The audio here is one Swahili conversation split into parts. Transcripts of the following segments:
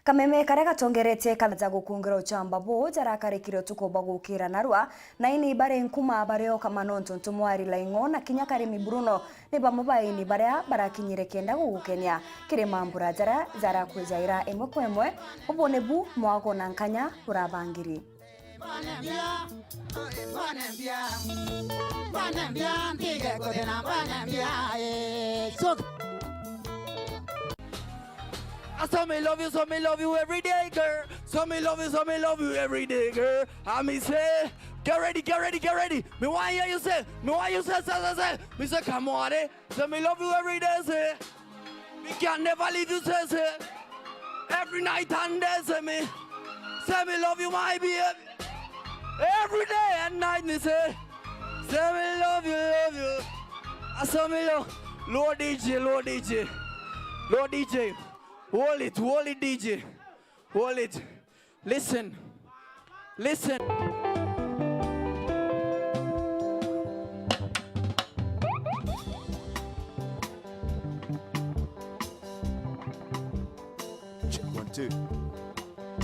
Kameme karega tongerete kalaza gukungiro chamba bo jara karekiro tukoba gukira narua na ini bare nkuma bareo kama nonto ntumwari laingo na kinyakari mibruno ne bamubaye ni bare barakinyire kenda gukenya kire mambura jara kwezaira emwe kwemwe obonebu mwago nankanya urabangiri So me love you every day, girl. So me love you every day, girl. And me say, get ready. Me want hear you say, say. Me say, come on, eh. So me love you every day, say. Me can never leave you, say. Every night and day, say me. Say me love you, my baby. Every day and night, me say. Say me love you. I saw me love. Lord DJ. Hold it, DJ. Hold it. Listen. Check 1, 2.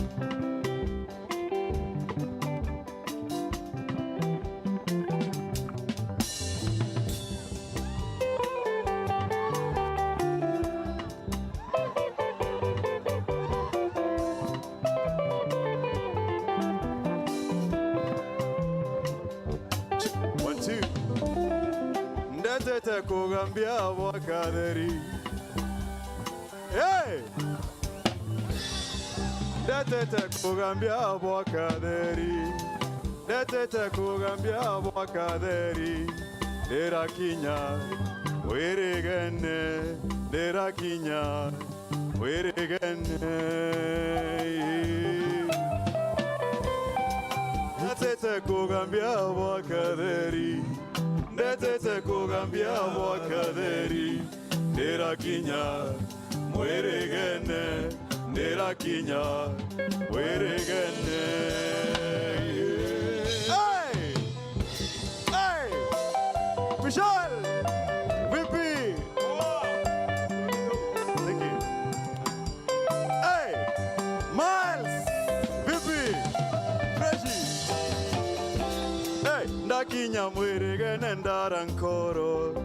Nteto kugambia wakaderi. Hey! Nteto kugambia wakaderi. Nteto kugambia wakaderi. Dera kinya, weregene. Dera kinya, weregene. Nteto kugambia wakaderi. Nteto kugambia wakaderi. Dera kinya, weregene. Dera kinya, weregene. Hey! Michelle! VP! Thank you. Hey! Miles! VP! Freshy! Hey! Ndakinya weregene ndarankoro.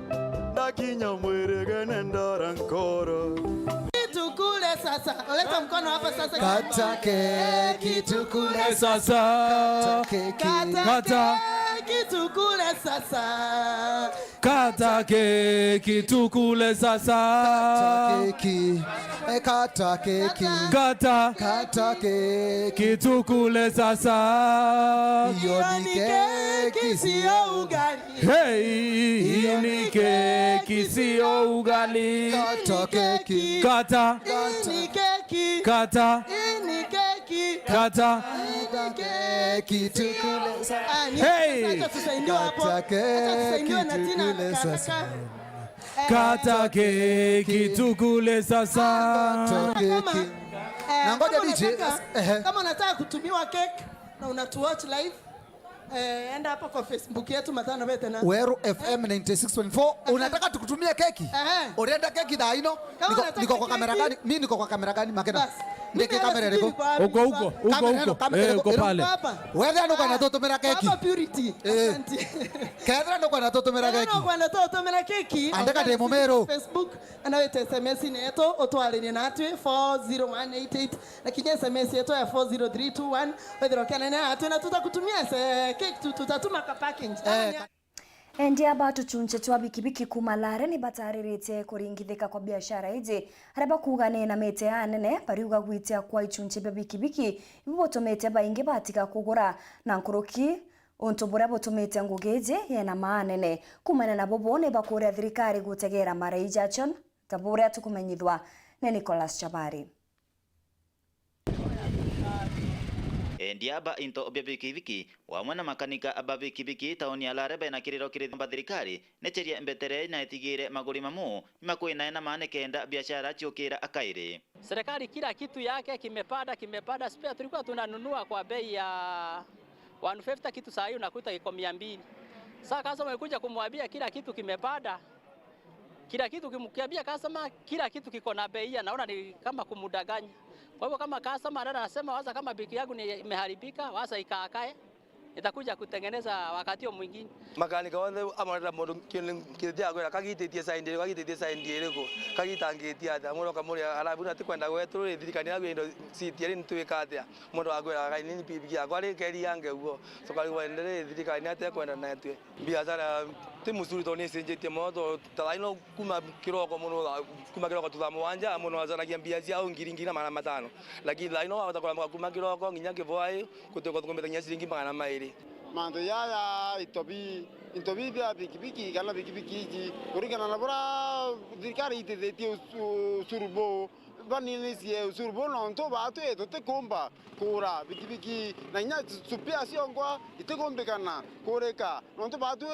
Ndakinya weregene ndarankoro. Tukule sasa. Oleta mkono hapa sasa. Kata keki tukule sasa. Kata keki tukule sasa. Kata keki tukule sasa. Kata keki tukule sasa. Hiyo ni keki sio ugali. Hey, ni keki sio ugali. Kata keki. Kata keki. Kata keki. Kata keki tukule sasa. Hey, kata keki tukule sasa. Kata keki tukule sasa. Na ngoja DJ, kama unataka kutumiwa cake na unatuwatch live, enda hapa kwa Facebook yetu Matano Bete na Weru FM 96.4. Unataka tukutumie keki? Unaenda keki daino? Niko kwa kamera gani? Mimi niko kwa kamera gani Makena? Ndeke kamera liko. Uko. Uko pale. Wewe ndo kwa natotomera keki. Hapa Purity. Asante. Kedra ndo kwa natotomera keki. Ndo kwa natotomera keki. Andika demo mero. Facebook anawe SMS Nteto otwalini natwe 40188 na kinye SMS yetu ya 40321 wewe kana na atuna tutakutumia keki tutatuma ka package. Endia batu chunche twa bikibiki kumalare ni bataririte kuringithika kwa biashara ije hareba kugane na mete anene bariuga gwitia kwa ichunche bikibiki bibotomete bainge batika kugura na nkuruki ontobora botomete ngugeje yena maanene kumana na bobone bakore thirikari gutegera mara ijachon tabore tukumenyithwa ne Nicholas Chabari. Ndiaba into obabikibiki wamwana makanika ababikibiki taoni ya Larebe na kiriro kirithamba thirikari necheria mbetere na etigire maguri mamu makwina na maane kenda biashara chiokira akaire. Serikali kila kitu yake kimepanda spare tulikuwa tunanunua kwa bei ya 150 kitu saa hii unakuta iko 200. Sasa kama umekuja kumwambia kila kitu kimepanda, kila kitu kimkiambia customer kila kitu kiko na bei, naona ni kama kumudanganya. Kwa hivyo kama customer anasema waza kama biki yangu imeharibika, waza ikaakae, itakuja kutengeneza wakati mwingine. Makanika wale amara modo kidia kwa kagitetie saindi reko kagitangitia ata modo kamuri alabu na tikwenda gwetu ri thirikani yagu indo citiari ntuikatia modo agwira ga nini biki yakwa ri keri yange ugo so kali wendere thirikani ate kwenda na twe biashara timusuri to ni sinjetie modo talaino kuma kiroko mono kuma kiroko Thaa Mugwanja mono azanagia biashara au ngiringira mara matano lakini laino watakola kuma kiroko nginya kivoi kutoko tukombetanya shilingi magana mairi manto ya itobi bia biki kana biki kurigana na bora dirikari ite surbo banini sie surbo no to ba to te komba kura biki na nya supia siongwa ite kombe kana koreka no to ba to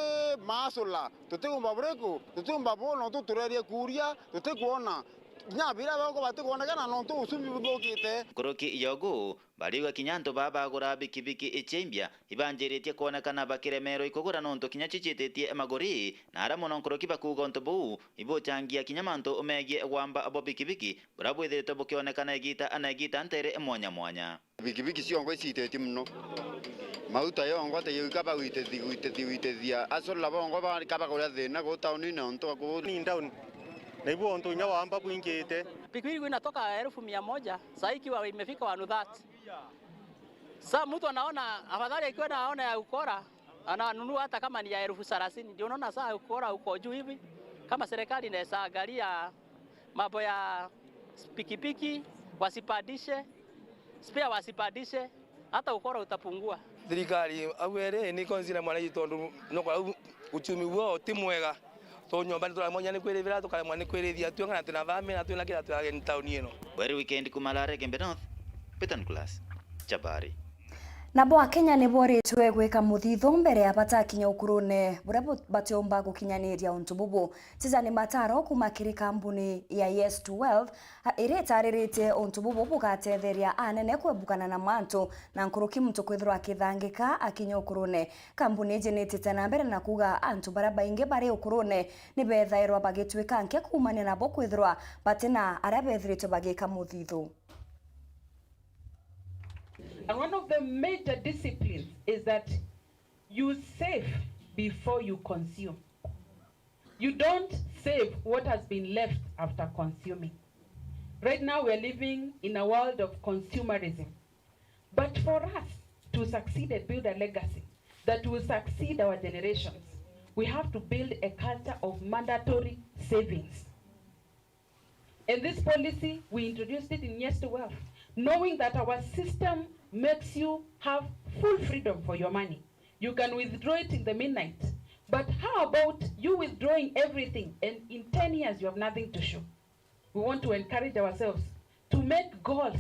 masola to te komba breko to te komba bo no to tureria kuria to te kuona nya bila bako bate kuona kana no to usumi bogite koroki yogo bariwa kinyanto baba agura bikibiki echembia ibanjeretie kuonekana bakiremero ikogura nonto kinya chichitetie magori na aramo nonkoroki bakuga ontobu ibochangia kinyamanto omegie gwamba abo bikibiki brabo ithirito bukionekana igita anagita ntere mwanya bikibiki siongo isiteti mno mauta yongo te yukaba witethia asola bongo ba kaba kula thina go tauni nonto ko ni down na hivyo onto nyawa amba kuingite pikipiki inatoka 1,100 sasa ikiwa imefika 1/3. Sasa mtu anaona afadhali ikiwa anaona ya ukora ananunua hata kama ni ya 30,000 ndio unaona saa ukora uko juu hivi. Kama serikali inaweza angalia mambo ya pikipiki wasipandishe spare wasipandishe hata ukora utapungua. Serikali awere ni konzina mwana tondu no kwa uchumi wao timwega to nyomba ni tulamonya ni kwirivira tukale mwana kwirithia tu ngana tuna vame na tuna kila tuage town ino Weru weekend kumalare Gembe North Petan class Chabari Nabo Akenya ni boretwe gwika muthitho mbere ya batakinya ukurune buria batiomba gukinyaniria untububu tizani mataro kuma kiri kambuni ya Yes to Wealth iretarerete untububu bugatetheria anene kwebukana na mantu na nkuruki muntu kwithirwa akithangika akinya ukurune kambuni jenetete na mbere na kuga antu bara bainge bare ukurune ni bethairwa bagitwika nke kumania nabo kwithirwa batina aria bethirite bagika muthitho. And one of the major disciplines is that you save before you consume. You don't save what has been left after consuming. Right now we're living in a world of consumerism. But for us to succeed and build a legacy that will succeed our generations, we have to build a culture of mandatory savings. And this policy, we introduced it in Yes to Wealth, knowing that our system makes you have full freedom for your money. You can withdraw it in the midnight. But how about you withdrawing everything and in 10 years you have nothing to show? We want to encourage ourselves to make goals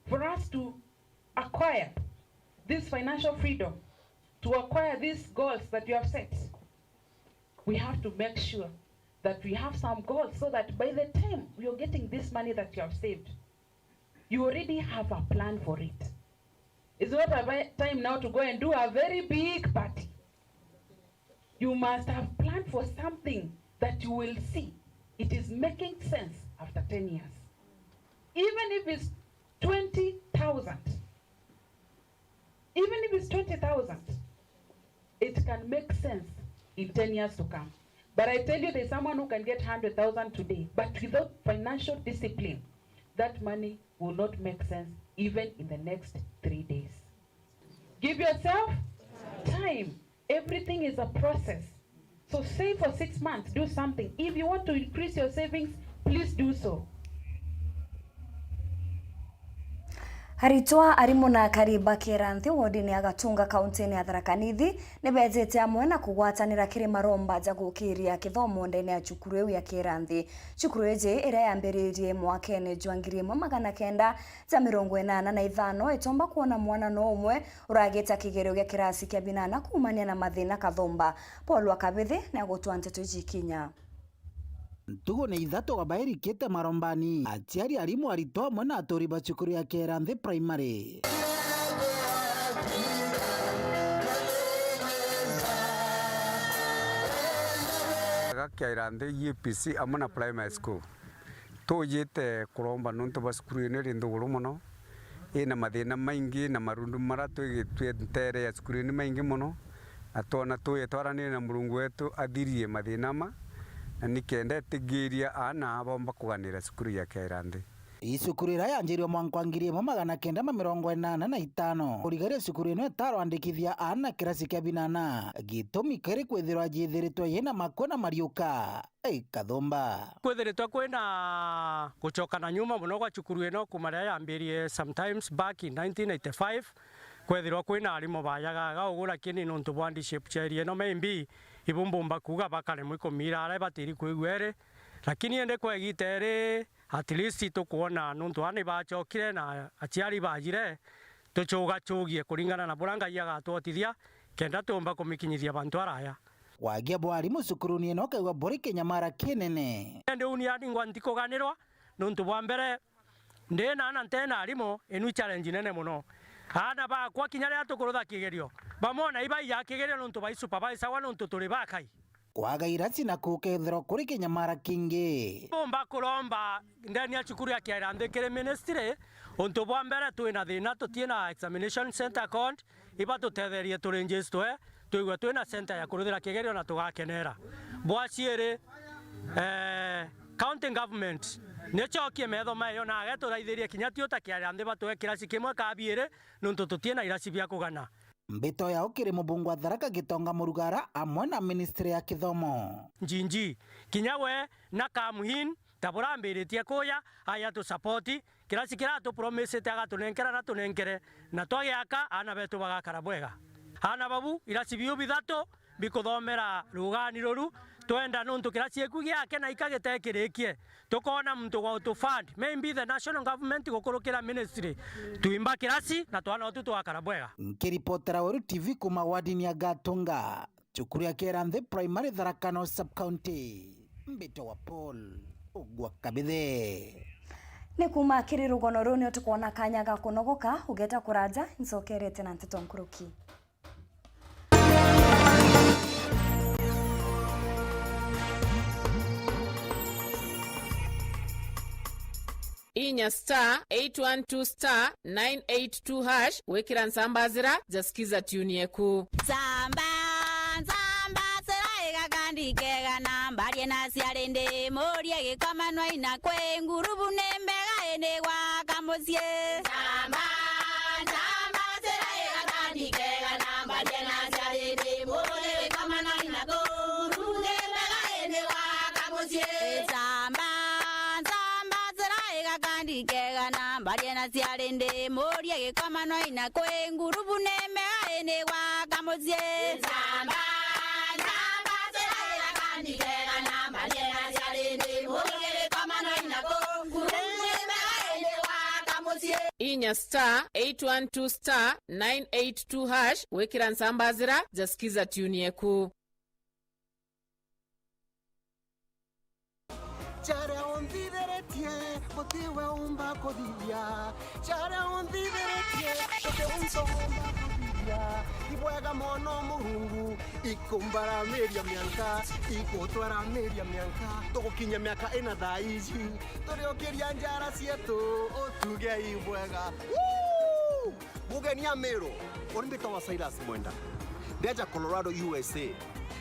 for us to acquire this financial freedom, to acquire these goals that you have set. We have to make sure that we have some goals so that by the time you're getting this money that you have saved, you already have a plan for it. It's not a time now to go and do a very big party. You must have planned for something that you will see. It is making sense after 10 years. Even if it's 20,000, even if it's 20,000, it can make sense in 10 years to come. But I tell you, there's someone who can get 100,000 today, but without financial discipline, that money will not make sense even in the next 3 days. Give yourself time. Everything is a process. So save for 6 months, do something. If you want to increase your savings, please do so. Haritwa arimu na kariba kiranthi wodini agatunga kauntini ya Tharaka Nithi nibejete amwe na kugwatanira kiri maromba ja gukiria kithomo ndene ya cukuru eu ya kiranthi cukuru eje ira yambiririe mwakene jwa 1985 itomba kuona mwana no umwe urageta kigerio gya kirasi kya binana kumania na mathina kathomba Paul Wakabithi na gutwa Nteto ijikinya Tugo ni ithatu gabairi kete marombani atiari arimu arito mwana atori bachukuru ya Kiranthi primary Kiranthi UPC amona primary school tujite kuromba nuntu basukuru ni rinduguru muno ina mathina maingi na marundu mara twintere ya sukuru ni maingi muno atona tuyetwaranire na Murungu wetu athirie mathina ma na nikende tigiria ana bomba kuganira sukuru ya Kairande. Isukuru ira yanjirio mwaka wa 1985 urigari sukuru ino etarwandikithia ana kirasi kia binana gitumi kiri kwithirwa jithiritwe yina makona mariuka Kathumba kwithiritwe kwina guchokana nyuma muno gwa cukuru ino kumaria yambirie sometimes back in 1985 kwithirwa kwina arimu bayaga ugura kini nuntu bwandiship cheri ino maybe ibumbumba kuga bakare mwikomira ara batiri kwigwere lakini ende kwegitere at least tukuona nuntu ani bachokire na achiari bajire tuchugachugie kuringana na buranga yaga twotithia kenda tumba kumikinyithia bantu araya wagia bwarimu cukuruni ino kaigwa buri kinyamara kinene ende uniani ngwa ntikuganirwa nuntu bwa mbere ndina ana ntena arimu enu challenge nene muno ana ba kwa kinyare tukurutha kigerio bamona iba ya kigerio nuntu ba supervisor wa nuntu turi bakai kwaga irasi na kukethero kuri kinyamara kingi bomba kuromba ndani ya cukuru ya Kairande kire ministry untu bwa mbere twina thina tutiena examination center account iba tutetherie turenjistwe tuigwe twina center ya kuruthira kigerio na tugakenera bwa ciere county government nechokie metho mayo na age turaithirie kinya tiota Kairande batwe kirasi kimwe kabiere nuntu tutiena irasi bia kugana mbito ya ukiri mubungu wa Tharaka Gitonga Murugara amwe na ministry ya kithomo njinji kinyawe na kamuhin taburambiritie kuya aya tu support kirasi kira tu promise taga tunenkera na tunenkere na twagiaka ana betu bagakara bwega ana babu irasi biu bithato bikuthomera rugani ruru twenda nuntu kirasi eku giake na ikagete kirikie tukona muntu gwa to fund maybe the national government gukurukira ministry tuimba kirasi na twana otu twakara bwega nkiripotera Weru TV kuma wadini ya Gatunga cukuru ya Kairande primary Tharaka North sub county mbito wa Paul ugwa kabithe ni kuma kiri rugono runi otukuona kanya ga kunogoka ugeta kuraja nsokerete na Nteto nkuruki inya *812*982# wekira nsambazira jasikiza tuni yeku sambazira igagandikega nambarie naciarinde murie gikomanwa ina kwe ngurubu nembega ene gwakamucie sambazira igagandikega nambarie naciarinde murie gikomanwa ina kwe ngurubu nembega ene gwakamucie kega nambarie na ciarinde murie gikomanwa ina kwe ngurubu nemega ene gwakamucie inya *812*982# wekira nsambazira jasikiza tuni yeku Chara ondiveretie, botiwe umba kodivia. Chara ondiveretie, bote unso umba kodivia. Ibwega mono Murungu, ikumbara meria mianka, ikotwara meria mianka. Toko kinya miaka ena thaici, tore okiria njara cietu, otuge ibwega. Mugeni ya Meru, orimbita wa Silas Mwenda. Ndeja Colorado, USA.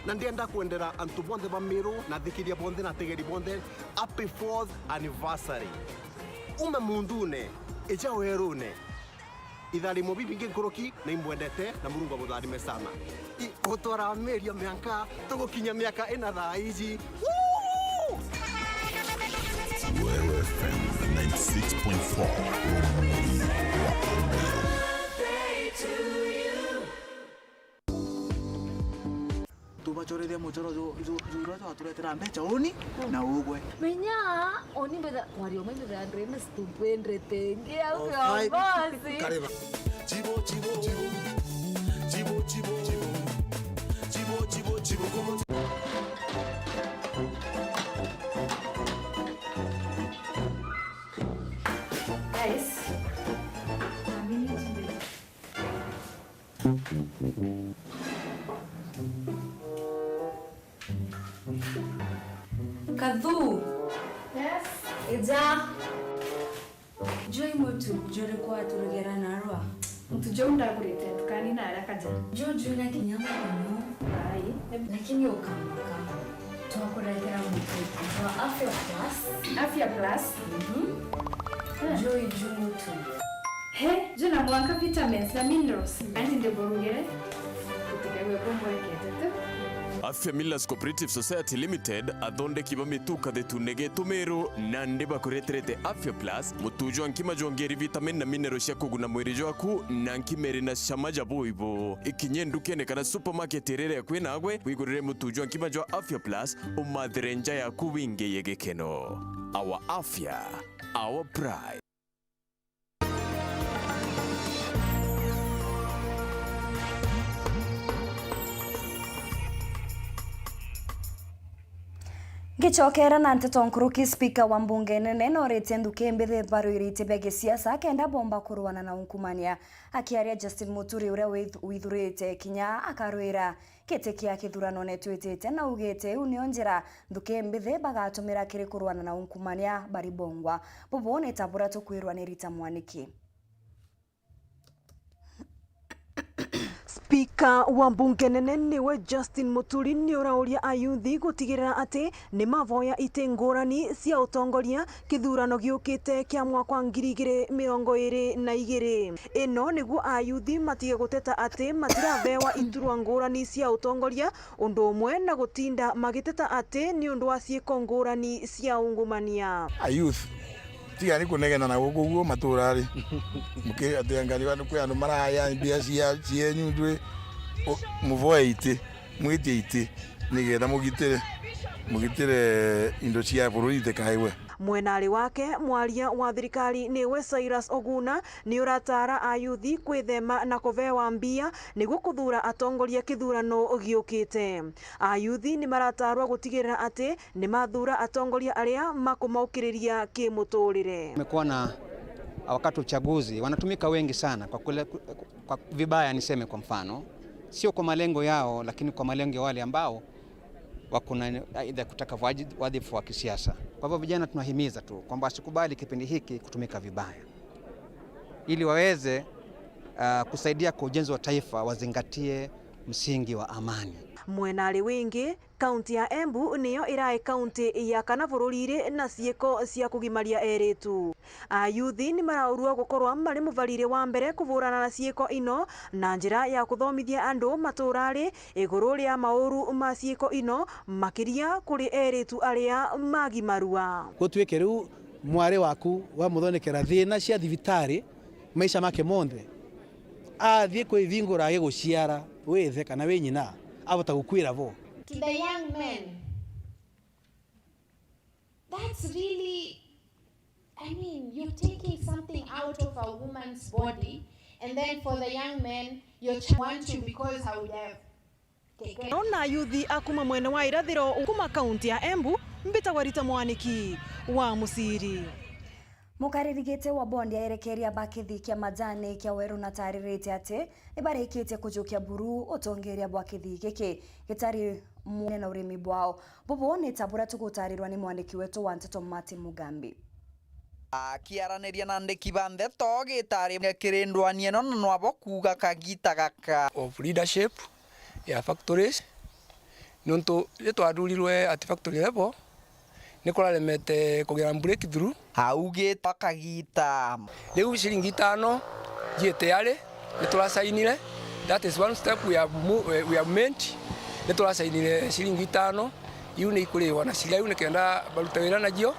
Na ndienda kuendera antu bonde ba Meru na thikiria bonde na tegeri bonde happy 4th anniversary ume mundune eja werune ithari mubibi nginkoroki na imwendete na Murungu amutharime sana ikotora meria miaka tugukinya miaka ina thaici Weru FM 96.4 tubachorethia muchoro jura twaturetera mbeca uni na ugwe menya oni mbetha kwario menya andre na stupendre tengi au kiongozi karibu chibo chibo chibo chibo chibo chibo chibo chibo como guys Kadhu. Yes. Ija. Joy mutu jore kwa turugera narwa. Mtu jonda kurete tukani na haraka ja. Jojo na kinyama no. Ai, Lakini ukama. Tunakuletea mtu wa Afya Plus. Afya Plus. Joy mutu. He, jona mwaka vitamins na minerals. Andi ndeborungere. Kutegewe bombo eketete. Afya Millers Cooperative Society Limited athonde kiba mituka thetunege tumero na ndeba kureterete Afya Plus mutujo ankima jongeri vitamin na minerals ya kuguna mwiri jwaku na nkimere na shamaja boibo ikinye ndukene kana supermarket rere kwina agwe wigurire mutujo ankima jwa Afya Plus umadhirenja ya kuwinge yegekeno. Our Afya, our pride. Gichokera na Nteto Nkuruki speaker wa mbunge nene norete nduke mbethe baro irite bege siasa kenda bomba kurwana na unkumania akiaria Justin Muturi uria withurite kinya akarwira kete kia kithurano netwitete na ugete unionjera nduke mbethe bagatumira kiri kurwana na unkumania bari bongwa bobone tabura tukwirwa ni Rita Mwaniki. Speaker wa mbunge nene niwe Justin Muturi ni urauria ayuthi gutigirira ati ni mavoya ite ngurani cia utongoria kithurano giukite kia mwaka 2022 ino niguo ayuthi matige guteta ati matiravewa iturwa ngurani cia utongoria undu umwe na gutinda magiteta ati ni undu wa ciiko ngurani cia ungumania. Ayuth tigani kunegena na guguo maturari muke atengani banu kwe andu maraya mbia cia cienyu ndwe muvoe ite mwite ite nigetha mugitire indo cia bururi tekaiwe. Mwenari wake mwaria wa thirikari niwe Cyrus Oguna ni uratara ayuthi kwithema na kuvewa mbia niguo kuthura atongoria kithurano giukite. Ayuthi ni maratarwa gutigirira ati ni mathura atongoria aria makumaukiriria kimuturire. Kumekuwa na wakati uchaguzi wanatumika wengi sana kwa vibaya, niseme kwa mfano, sio kwa malengo yao, lakini kwa malengo ya wale ambao wakuna aidha kutaka wadhifu wa kisiasa. Kwa hivyo vijana tunahimiza tu kwamba wasikubali kipindi hiki kutumika vibaya, ili waweze kusaidia kwa ujenzi wa taifa, wazingatie msingi wa amani. Mwenari wingi kaunti ya Embu niyo irae kaunti ya kana bururire na cieko cia kugimaria eritu. Ayuthi ni maraurua gukorwa mari muvarire wa mbere kuvurana na cieko ino na njira ya kuthomithia andu maturari iguru ria mauru ma cieko ino makiria kuri eritu aria magimarua. Gutwike riu mwari waku wa muthonekera thina cia thibitari maisha make monthe athie kwivingura agiguciara withe kana wi nyina abota gukwira vo. To the young men, that's really, I mean, you're taking something out of a woman's body, and then for the young men, you want to because I would have taken. Nona yuthi akuma mwene wa irathiro kuma kaunti ya Embu mbita wa Rita Mwaniki wa Musiri. Mukaririgite wa bondi aerekeria bakithi kia majani kia Weru na taririte ati ibarikite kujukia buru utongeria bwakithi giki gitari mwene na urimi bwao bobone tabura tugutarirwa ni mwandiki wetu wa Nteto Mugambi. Akiaraniria na ndeki ba Nteto gitari kirindwanie no nwabo kuga kagita gaka of leadership ya factories nonto twadurirwe at factory level nikoralemete kugira breakthrough auge takagita leo shilingi 5 jiete yale niturasainire. That is one step we have made. Niturasainire shilingi 5 yune ikuliwa na shilingi yune kenda balutawira najio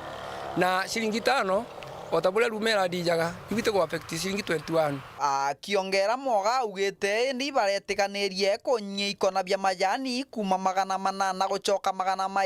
na shilingi 5 otabule rumera dijaga ibite ko affect shilingi 21. Kiongera moga ugete ni baretikanirie konye ikona bya majani kuma 800 gucoka 200.